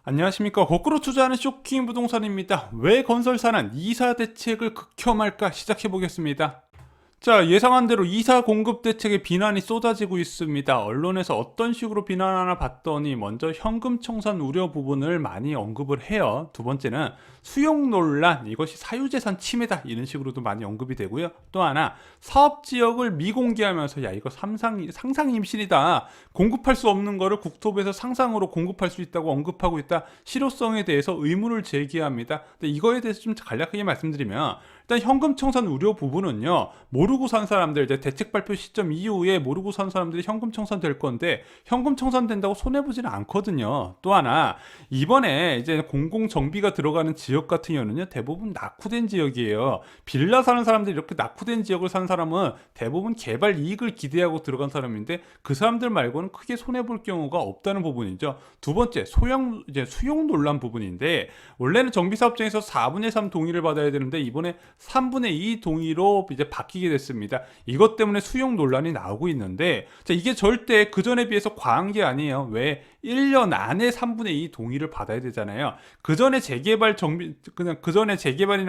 안녕하십니까. 거꾸로 투자하는 쇼킹 부동산입니다. 왜 건설사는 이사 대책을 극혐할까 시작해보겠습니다. 자, 예상한 대로 이사 공급 대책에 비난이 쏟아지고 있습니다. 언론에서 어떤 식으로 비난하나 봤더니 먼저 현금 청산 우려 부분을 많이 언급을 해요. 두 번째는 수용 논란, 이것이 사유재산 침해다, 이런 식으로도 많이 언급이 되고요. 또 하나, 사업 지역을 미공개하면서 야, 이거 상상 임신이다, 공급할 수 없는 거를 국토부에서 상상으로 공급할 수 있다고 언급하고 있다, 실효성에 대해서 의문을 제기합니다. 근데 이거에 대해서 좀 간략하게 말씀드리면, 일단 현금 청산 우려 부분은요, 모르고 산 사람들, 이제 대책 발표 시점 이후에 모르고 산 사람들이 현금 청산될 건데, 현금 청산된다고 손해보지는 않거든요. 또 하나, 이번에 이제 공공 정비가 들어가는 지역 같은 경우는요, 대부분 낙후된 지역이에요. 빌라 사는 사람들이, 이렇게 낙후된 지역을 산 사람은 대부분 개발 이익을 기대하고 들어간 사람인데, 그 사람들 말고는 크게 손해볼 경우가 없다는 부분이죠. 두 번째, 수용 논란 부분인데, 원래는 정비사업장에서 4분의 3 동의를 받아야 되는데, 이번에 3분의 2 동의로 이제 바뀌게 됐습니다. 이것 때문에 수용 논란이 나오고 있는데, 자, 이게 절대 그 전에 비해서 과한 게 아니에요. 왜? 1년 안에 3분의 2 동의를 받아야 되잖아요. 그 전에 재개발이나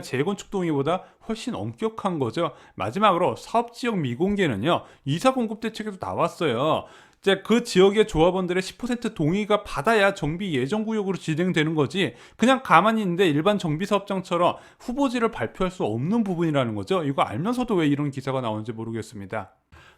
재건축 동의보다 훨씬 엄격한 거죠. 마지막으로 사업지역 미공개는요, 이사 공급 대책에도 나왔어요. 이제 그 지역의 조합원들의 10% 동의가 받아야 정비 예정 구역으로 진행되는 거지, 그냥 가만히 있는데 일반 정비 사업장처럼 후보지를 발표할 수 없는 부분이라는 거죠. 이거 알면서도 왜 이런 기사가 나오는지 모르겠습니다.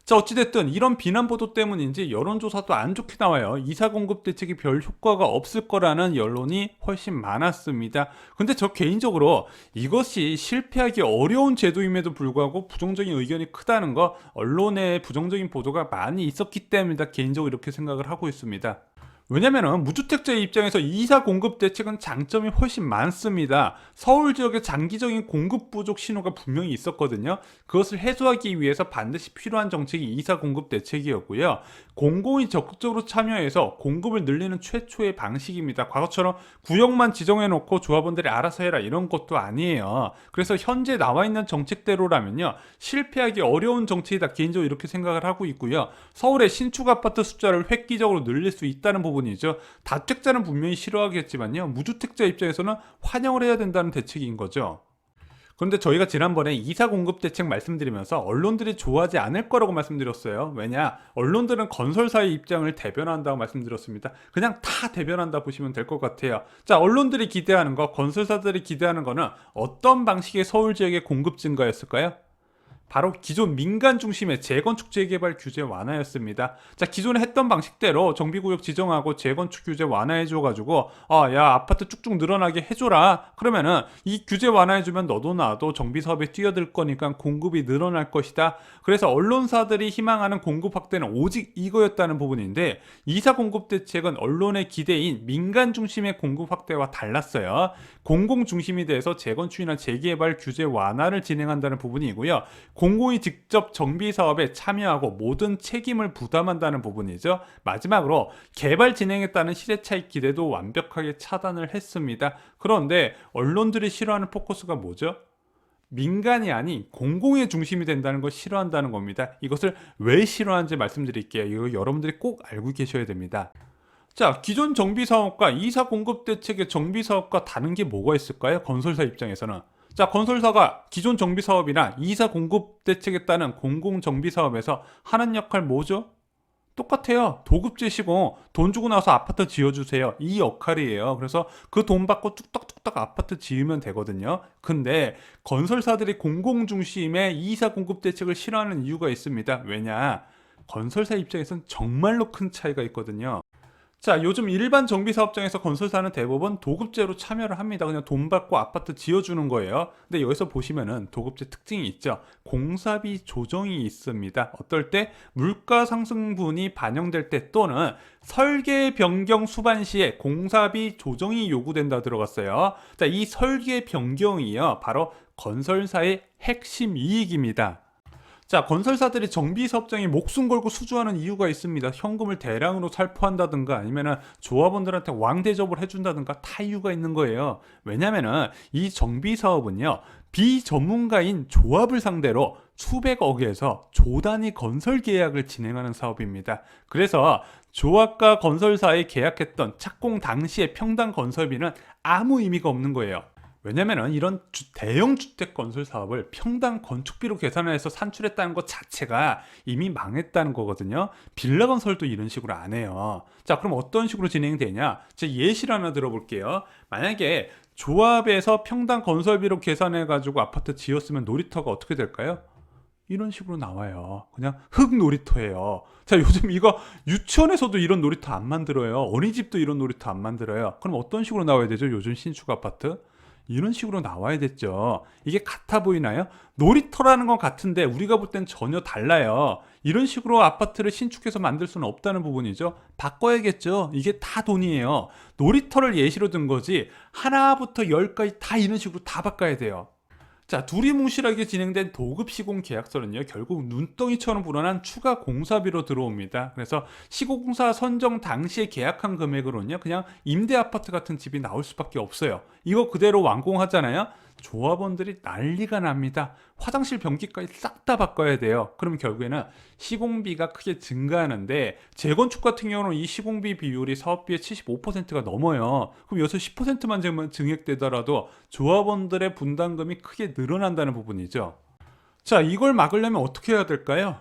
자, 어찌됐든 이런 비난 보도 때문인지 여론조사도 안 좋게 나와요. 이사 공급 대책이 별 효과가 없을 거라는 여론이 훨씬 많았습니다. 근데 저 개인적으로 이것이 실패하기 어려운 제도임에도 불구하고 부정적인 의견이 크다는 거, 언론의 부정적인 보도가 많이 있었기 때문이다, 개인적으로 이렇게 생각을 하고 있습니다. 왜냐면은 무주택자의 입장에서 이사 공급 대책은 장점이 훨씬 많습니다. 서울 지역의 장기적인 공급 부족 신호가 분명히 있었거든요. 그것을 해소하기 위해서 반드시 필요한 정책이 이사 공급 대책이었고요. 공공이 적극적으로 참여해서 공급을 늘리는 최초의 방식입니다. 과거처럼 구역만 지정해 놓고 조합원들이 알아서 해라, 이런 것도 아니에요. 그래서 현재 나와 있는 정책대로라면요, 실패하기 어려운 정책이다, 개인적으로 이렇게 생각을 하고 있고요. 서울의 신축 아파트 숫자를 획기적으로 늘릴 수 있다는 부분이죠. 다주택자는 분명히 싫어하겠지만요, 무주택자 입장에서는 환영을 해야 된다는 대책인 거죠. 그런데 저희가 지난번에 이사 공급 대책 말씀드리면서 언론들이 좋아하지 않을 거라고 말씀드렸어요. 왜냐? 언론들은 건설사의 입장을 대변한다고 말씀드렸습니다. 그냥 다 대변한다 보시면 될 것 같아요. 자, 언론들이 기대하는 거, 건설사들이 기대하는 거는 어떤 방식의 서울 지역의 공급 증가였을까요? 바로 기존 민간 중심의 재건축 재개발 규제 완화였습니다. 자, 기존에 했던 방식대로 정비구역 지정하고 재건축 규제 완화해줘가지고, 야, 아파트 쭉쭉 늘어나게 해줘라, 그러면은 이 규제 완화해주면 너도 나도 정비사업에 뛰어들 거니까 공급이 늘어날 것이다. 그래서 언론사들이 희망하는 공급 확대는 오직 이거였다는 부분인데, 이사 공급 대책은 언론의 기대인 민간 중심의 공급 확대와 달랐어요. 공공 중심이 돼서 재건축이나 재개발 규제 완화를 진행한다는 부분이고요. 공공이 직접 정비 사업에 참여하고 모든 책임을 부담한다는 부분이죠. 마지막으로 개발 진행에 따른 시세 차익 기대도 완벽하게 차단을 했습니다. 그런데 언론들이 싫어하는 포커스가 뭐죠? 민간이 아닌 공공의 중심이 된다는 걸 싫어한다는 겁니다. 이것을 왜 싫어하는지 말씀드릴게요. 이거 여러분들이 꼭 알고 계셔야 됩니다. 자, 기존 정비사업과 이사 공급 대책의 정비사업과 다른 게 뭐가 있을까요? 건설사 입장에서는. 자, 건설사가 기존 정비사업이나 이사 공급 대책에 따른 공공 정비사업에서 하는 역할 뭐죠? 똑같아요. 도급제 시공, 돈 주고 나서 아파트 지어주세요, 이 역할이에요. 그래서 그 돈 받고 뚝딱뚝딱 아파트 지으면 되거든요. 근데 건설사들이 공공 중심의 이사 공급 대책을 싫어하는 이유가 있습니다. 왜냐? 건설사 입장에선 정말로 큰 차이가 있거든요. 자, 요즘 일반 정비 사업장에서 건설사는 대부분 도급제로 참여를 합니다. 그냥 돈 받고 아파트 지어주는 거예요. 근데 여기서 보시면은 도급제 특징이 있죠. 공사비 조정이 있습니다. 어떨 때? 물가 상승분이 반영될 때, 또는 설계 변경 수반 시에 공사비 조정이 요구된다 들어갔어요. 자, 이 설계 변경이요, 바로 건설사의 핵심 이익입니다. 자, 건설사들이 정비 사업장에 목숨 걸고 수주하는 이유가 있습니다. 현금을 대량으로 살포한다든가 아니면은 조합원들한테 왕대접을 해준다든가 다 이유가 있는 거예요. 왜냐면은 이 정비 사업은요, 비전문가인 조합을 상대로 수백억에서 조 단위 건설 계약을 진행하는 사업입니다. 그래서 조합과 건설사에 계약했던 착공 당시의 평당 건설비는 아무 의미가 없는 거예요. 왜냐면은 이런 대형 주택 건설 사업을 평당 건축비로 계산해서 산출했다는 것 자체가 이미 망했다는 거거든요. 빌라 건설도 이런 식으로 안 해요. 자, 그럼 어떤 식으로 진행되냐? 제 예시를 하나 들어볼게요. 만약에 조합에서 평당 건설비로 계산해 가지고 아파트 지었으면 놀이터가 어떻게 될까요? 이런 식으로 나와요. 그냥 흙 놀이터예요. 자, 요즘 이거 유치원에서도 이런 놀이터 안 만들어요. 어린이집도 이런 놀이터 안 만들어요. 그럼 어떤 식으로 나와야 되죠? 요즘 신축 아파트? 이런 식으로 나와야 됐죠. 이게 같아 보이나요? 놀이터라는 건 같은데 우리가 볼 땐 전혀 달라요. 이런 식으로 아파트를 신축해서 만들 수는 없다는 부분이죠. 바꿔야겠죠. 이게 다 돈이에요. 놀이터를 예시로 든 거지 하나부터 열까지 다 이런 식으로 다 바꿔야 돼요. 자, 두리뭉실하게 진행된 도급 시공 계약서는요, 결국 눈덩이처럼 불어난 추가 공사비로 들어옵니다. 그래서 시공사 선정 당시에 계약한 금액으로는요, 그냥 임대 아파트 같은 집이 나올 수밖에 없어요. 이거 그대로 완공하잖아요. 조합원들이 난리가 납니다. 화장실 변기까지 싹 다 바꿔야 돼요. 그럼 결국에는 시공비가 크게 증가하는데, 재건축 같은 경우는 이 시공비 비율이 사업비의 75%가 넘어요. 그럼 여기서 10%만 증액되더라도 조합원들의 분담금이 크게 늘어난다는 부분이죠. 자, 이걸 막으려면 어떻게 해야 될까요?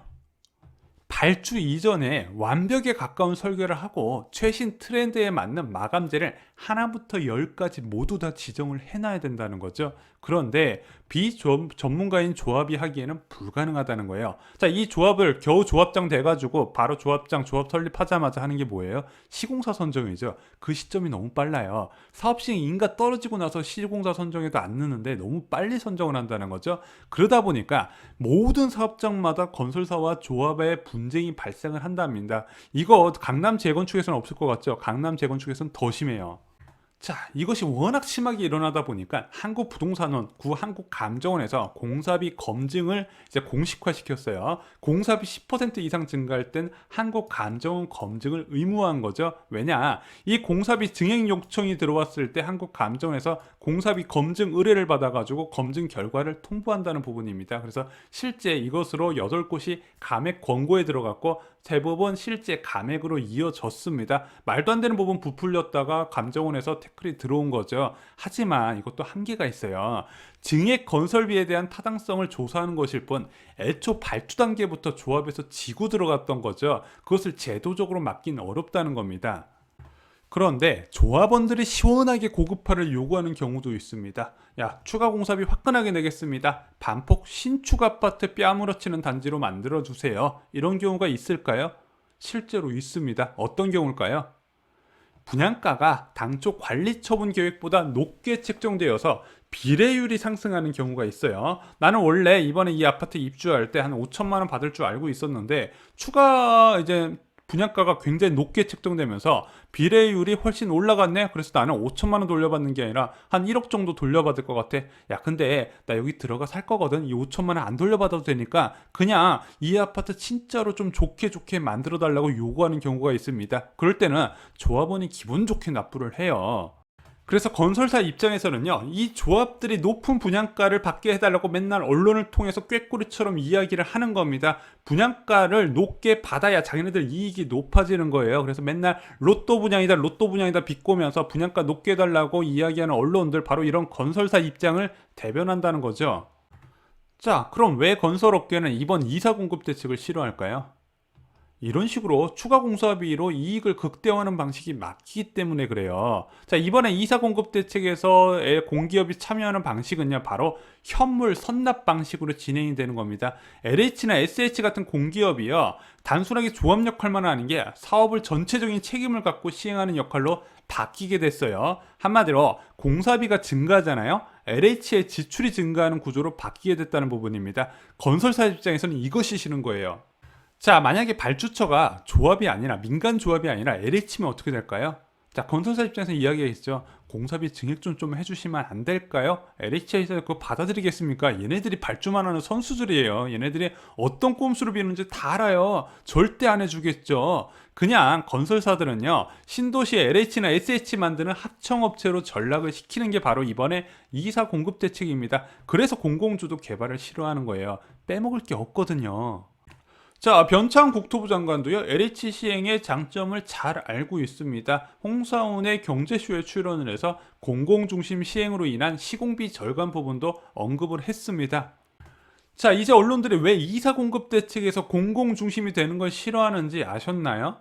발주 이전에 완벽에 가까운 설계를 하고 최신 트렌드에 맞는 마감재를 하나부터 열까지 모두 다 지정을 해놔야 된다는 거죠. 그런데 비전문가인 조합이 하기에는 불가능하다는 거예요. 자, 이 조합을 겨우 조합장 돼가지고 바로 조합 설립하자마자 하는 게 뭐예요? 시공사 선정이죠. 그 시점이 너무 빨라요. 사업 시행 인가 떨어지고 나서 시공사 선정에도 안 느는데 너무 빨리 선정을 한다는 거죠. 그러다 보니까 모든 사업장마다 건설사와 조합의 분쟁이 발생을 한답니다. 이거 강남 재건축에서는 없을 것 같죠? 강남 재건축에서는 더 심해요. 자, 이것이 워낙 심하게 일어나다 보니까 한국부동산원, 한국감정원에서 공사비 검증을 이제 공식화 시켰어요. 공사비 10% 이상 증가할 땐 한국감정원 검증을 의무화한 거죠. 왜냐? 이 공사비 증액 요청이 들어왔을 때 한국감정원에서 공사비 검증 의뢰를 받아가지고 검증 결과를 통보한다는 부분입니다. 그래서 실제 이것으로 8곳이 감액 권고에 들어갔고 대부분 실제 감액으로 이어졌습니다. 말도 안 되는 부분 부풀렸다가 감정원에서 태클이 들어온 거죠. 하지만 이것도 한계가 있어요. 증액 건설비에 대한 타당성을 조사하는 것일 뿐 애초 발주 단계부터 조합에서 지고 들어갔던 거죠. 그것을 제도적으로 막기는 어렵다는 겁니다. 그런데 조합원들이 시원하게 고급화를 요구하는 경우도 있습니다. 야, 추가 공사비 화끈하게 내겠습니다. 반폭 신축 아파트 뺨으로치는 단지로 만들어주세요. 이런 경우가 있을까요? 실제로 있습니다. 어떤 경우일까요? 분양가가 당초 관리 처분 계획보다 높게 책정되어서 비례율이 상승하는 경우가 있어요. 나는 원래 이번에 이 아파트 입주할 때 한 5천만 원 받을 줄 알고 있었는데 추가 이제 분양가가 굉장히 높게 책정되면서 비례율이 훨씬 올라갔네. 그래서 나는 5천만 원 돌려받는 게 아니라 한 1억 정도 돌려받을 것 같아. 야, 근데 나 여기 들어가 살 거거든. 이 5천만 원 안 돌려받아도 되니까 그냥 이 아파트 진짜로 좀 좋게 만들어 달라고 요구하는 경우가 있습니다. 그럴 때는 조합원이 기분 좋게 납부를 해요. 그래서 건설사 입장에서는요, 이 조합들이 높은 분양가를 받게 해달라고 맨날 언론을 통해서 꾀꼬리처럼 이야기를 하는 겁니다. 분양가를 높게 받아야 자기네들 이익이 높아지는 거예요. 그래서 맨날 로또 분양이다 비꼬면서 분양가 높게 해달라고 이야기하는 언론들, 바로 이런 건설사 입장을 대변한다는 거죠. 자, 그럼 왜 건설업계는 이번 이사 공급 대책을 싫어할까요? 이런 식으로 추가 공사비로 이익을 극대화하는 방식이 맞기 때문에 그래요. 자, 이번에 이사 공급 대책에서의 공기업이 참여하는 방식은요, 바로 현물 선납 방식으로 진행이 되는 겁니다. LH나 SH 같은 공기업이요, 단순하게 조합 역할만 하는 게 사업을 전체적인 책임을 갖고 시행하는 역할로 바뀌게 됐어요. 한마디로 공사비가 증가하잖아요. LH의 지출이 증가하는 구조로 바뀌게 됐다는 부분입니다. 건설사 입장에서는 이것이 싫은 거예요. 자, 만약에 발주처가 조합이 아니라 민간 조합이 아니라 LH면 어떻게 될까요? 자, 건설사 입장에서 이야기가 있죠. 공사비 증액 좀 해주시면 안 될까요? LH에서 그거 받아들이겠습니까? 얘네들이 발주만 하는 선수들이에요. 얘네들이 어떤 꼼수를 비는지 다 알아요. 절대 안 해주겠죠. 그냥 건설사들은요, 신도시 LH나 SH 만드는 합청업체로 전락을 시키는 게 바로 이번에 이사 공급 대책입니다. 그래서 공공주도 개발을 싫어하는 거예요. 빼먹을 게 없거든요. 자, 변창 국토부 장관도요, LH 시행의 장점을 잘 알고 있습니다. 홍사원의 경제쇼에 출연을 해서 공공중심 시행으로 인한 시공비 절감 부분도 언급을 했습니다. 자, 이제 언론들이 왜 이사 공급 대책에서 공공중심이 되는 걸 싫어하는지 아셨나요?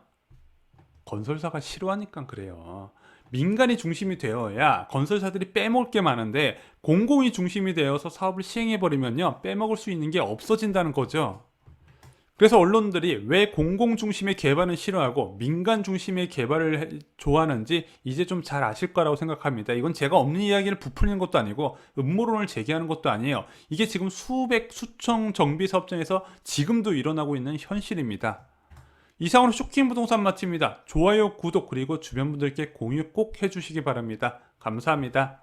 건설사가 싫어하니까 그래요. 민간이 중심이 되어야 건설사들이 빼먹을 게 많은데 공공이 중심이 되어서 사업을 시행해버리면요, 빼먹을 수 있는 게 없어진다는 거죠. 그래서 언론들이 왜 공공 중심의 개발은 싫어하고 민간 중심의 개발을 좋아하는지 이제 좀 잘 아실 거라고 생각합니다. 이건 제가 없는 이야기를 부풀리는 것도 아니고 음모론을 제기하는 것도 아니에요. 이게 지금 수백, 수천 정비 사업장에서 지금도 일어나고 있는 현실입니다. 이상으로 쇼킹 부동산 마칩니다. 좋아요, 구독, 그리고 주변 분들께 공유 꼭 해주시기 바랍니다. 감사합니다.